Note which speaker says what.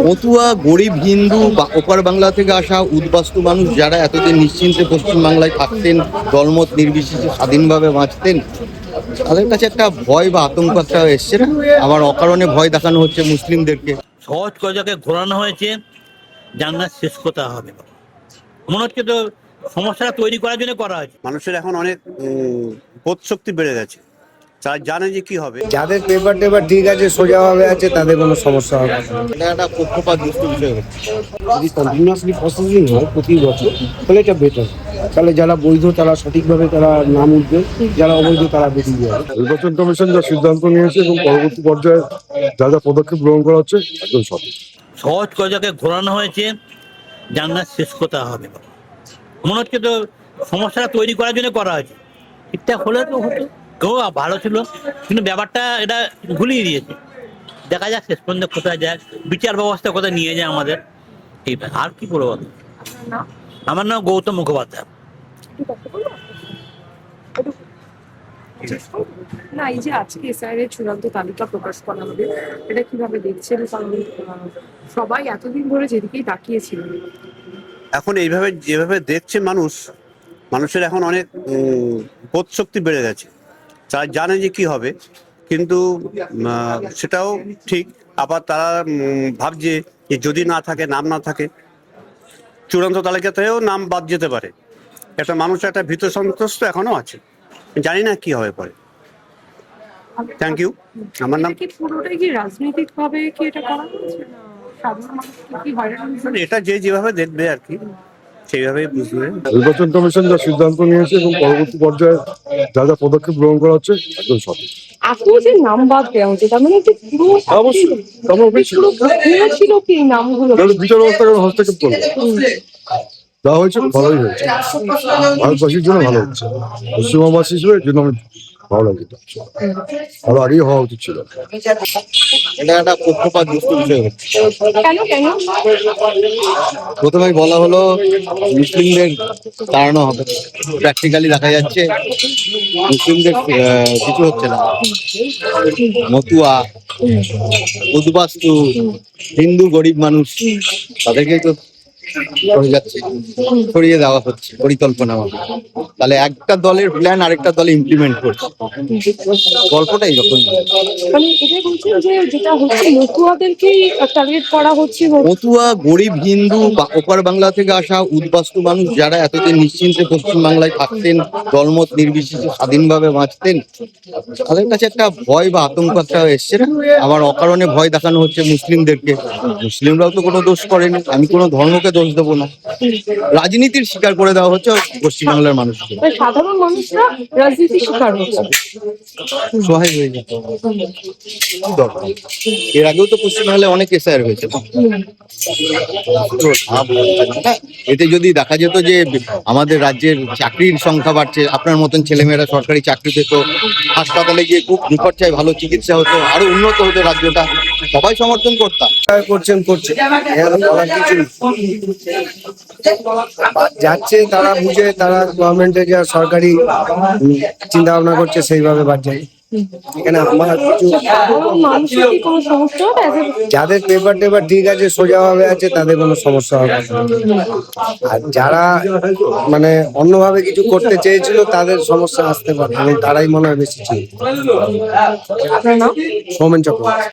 Speaker 1: মতুয়া গরিব হিন্দু বা ওপার বাংলা থেকে আসা উদ্বাস্তু মানুষ যারা এতদিন নিশ্চিন্তে পশ্চিমবাংলায় থাকতেন, দলমত নির্বিশেষে স্বাধীনভাবে বাঁচতেন, তাদের কাছে একটা ভয় বা আতঙ্ক একটা এসছে না? আবার অকারণে ভয় দেখানো হচ্ছে মুসলিমদেরকে।
Speaker 2: সহজ কজাকে ঘোরানো হয়েছে, জান্নাত শেষ কথা হবে। মনে হচ্ছে তো সমস্যাটা তৈরি করার জন্য করা হয়েছে।
Speaker 3: মানুষের এখন অনেক বোধ শক্তি বেড়ে গেছে, তারা জানে যে কি হবে।
Speaker 4: যাদের পেপার টেপার ঠিক আছে, সোজাভাবে আছে, তাদের কোনো সমস্যা হবে না।
Speaker 1: এটা একটা পক্ষপাত দুষ্ট বিষয় হচ্ছে।
Speaker 4: যদি কন্টিনিউয়াসলি প্রসেসিং হয় প্রতি বছর, তাহলে এটা বেটার। তাহলে যারা বৈধ তারা সঠিকভাবে তারা নাম উঠবে, যারা অবৈধ তারা বেরিয়ে যাবে।
Speaker 5: নির্বাচন কমিশন যা সিদ্ধান্ত নিয়েছে এবং পরবর্তী পর্যায়ে যা যা পদক্ষেপ গ্রহণ করা হচ্ছে একদম সঠিক।
Speaker 2: সহজ কজাকে ঘোরানো হয়েছে, জান্নাত শেষ কথা হবে। মনে হচ্ছে তো সমস্যাটা তৈরি করার জন্য করা হয়েছে। ঠিকঠাক হলে তো হতো, কেউ ভালো ছিল, কিন্তু ব্যাপারটা এটা ভুলিয়ে দিয়েছে। দেখা যাক শেষ পর্যন্ত কোথায় যায়, বিচার ব্যবস্থা কোথায় নিয়ে যায় আমাদের। ঠিক আছে, আর কি বলবো? আমার নাম গৌতম মুখোপাধ্যায়।
Speaker 6: না, এই যে আজকে এসআইআর এর চূড়ান্ত তালিকা প্রকাশ করা হবে, এটা কিভাবে দেখছেন? কারণ সবাই এতদিন ধরে যেদিকেই তাকিয়েছিল।
Speaker 3: এখন এইভাবে যেভাবে দেখছে মানুষের এখন অনেক বোধ শক্তি বেড়ে গেছে, তারা জানে যে কি হবে, কিন্তু সেটাও ঠিক। আবার তারা ভাবছে যে যদি না থাকে, নাম না থাকে, চূড়ান্ত তালিকাতেও নাম বাদ যেতে পারে। একটা মানুষ একটা ভীত সন্ত্রস্ত এখনো আছে, জানি না কি হবে পরে। Thank you. আমার নাম
Speaker 6: এটা কি পুরোটাই কি রাজনৈতিক ভাবে কি এটা করা হয়েছে, না সাধারণ মানুষকে কি হয়রানি হয়েছে?
Speaker 3: এটা যে যেভাবে দেখবে আর কি, সেইভাবেই বুঝবে।
Speaker 5: নির্বাচন কমিশন যা সিদ্ধান্ত নিয়েছে এবং পরবর্তী পর্যায়ে যা যা পদক্ষেপ গ্রহণ করা হচ্ছে একদম সঠিক।
Speaker 6: এত যে নাম বাদ দেওয়া হচ্ছে, তার মানে কি পুরো
Speaker 5: অবশ্যই
Speaker 6: ছিল কি এই নামগুলো?
Speaker 5: বিচার ব্যবস্থা হস্তক্ষেপ করবে, যা হয়েছে ভালোই হয়েছে, ভারতবাসীর জন্য ভালো হচ্ছে, পশ্চিমবঙ্গবাসী হিসেবে এর জন্য আমি ভালো লাগে। আরো আগেই হওয়া উচিত ছিল।
Speaker 1: এটা একটা পক্ষপাত দুষ্ট বিষয় হচ্ছে।
Speaker 6: কেন
Speaker 1: প্রথমেই বলা হলো মুসলিমদের তাড়ানো হবে, প্র্যাকটিক্যালি দেখা যাচ্ছে মুসলিমদের কিছু হচ্ছে না। মতুয়া, উদ্বাস্তু, হিন্দু গরিব মানুষ, তাদেরকে তো সরিয়ে দেওয়া হচ্ছে পরিকল্পনা মতো। তাহলে একটা দলের প্ল্যান আরেকটা দলে ইমপ্লিমেন্ট করছে, গল্পটা এইরকম।
Speaker 6: মানে এটাই বলছেন যে যেটা হচ্ছে মতুয়াদেরকেই টার্গেট করা হচ্ছে।
Speaker 1: মতুয়া গরিব হিন্দু বা ওপার বাংলা থেকে আসা উদ্বাস্তু মানুষ যারা এতদিন নিশ্চিন্তে পশ্চিমবাংলায় থাকতেন, দলমত নির্বিশেষে স্বাধীনভাবে বাঁচতেন, তাদের কাছে একটা ভয় বা আতঙ্ক একটা এসছে না? আবার অকারণে ভয় দেখানো হচ্ছে মুসলিমদেরকে। মুসলিমরাও তো কোনো দোষ করেনি, আমি কোনো ধর্মকে দোষ দেবো না। রাজনীতির শিকার করে দেওয়া হচ্ছে পশ্চিমবাংলার মানুষকে।
Speaker 6: সাধারণ মানুষরা রাজনীতির শিকার হচ্ছে,
Speaker 1: সহায় হয়ে যেত দরকার। এর আগেও তো পশ্চিমবাংলায় অনেক এসআইআর হয়েছে। এতে যদি দেখা যেত যে আমাদের রাজ্যের চাকরির সংখ্যা বাড়ছে, আপনার মতন ছেলেমেয়েরা সরকারি চাকরি পেত, হাসপাতালে গিয়ে খুব নিখরচায় ভালো চিকিৎসা হতো, আরো উন্নত হতো রাজ্যটা, সবাই সমর্থন করতাম।
Speaker 4: করছে যাচ্ছে, তারা বুঝে, তারা গভর্নমেন্টের যা সরকারি চিন্তা ভাবনা করছে সেইভাবে বাদ যায়। এখানে আমার কিছু যাদের পেপার টেপার ঠিক আছে, সোজাভাবে আছে, তাদের কোনো সমস্যা হবে না। আর যারা মানে অন্যভাবে কিছু করতে চেয়েছিল, তাদের সমস্যা আসতে পারে, এবং তারাই মনে হয় বেশি ছিল। সৌমেন চক্রবর্তী।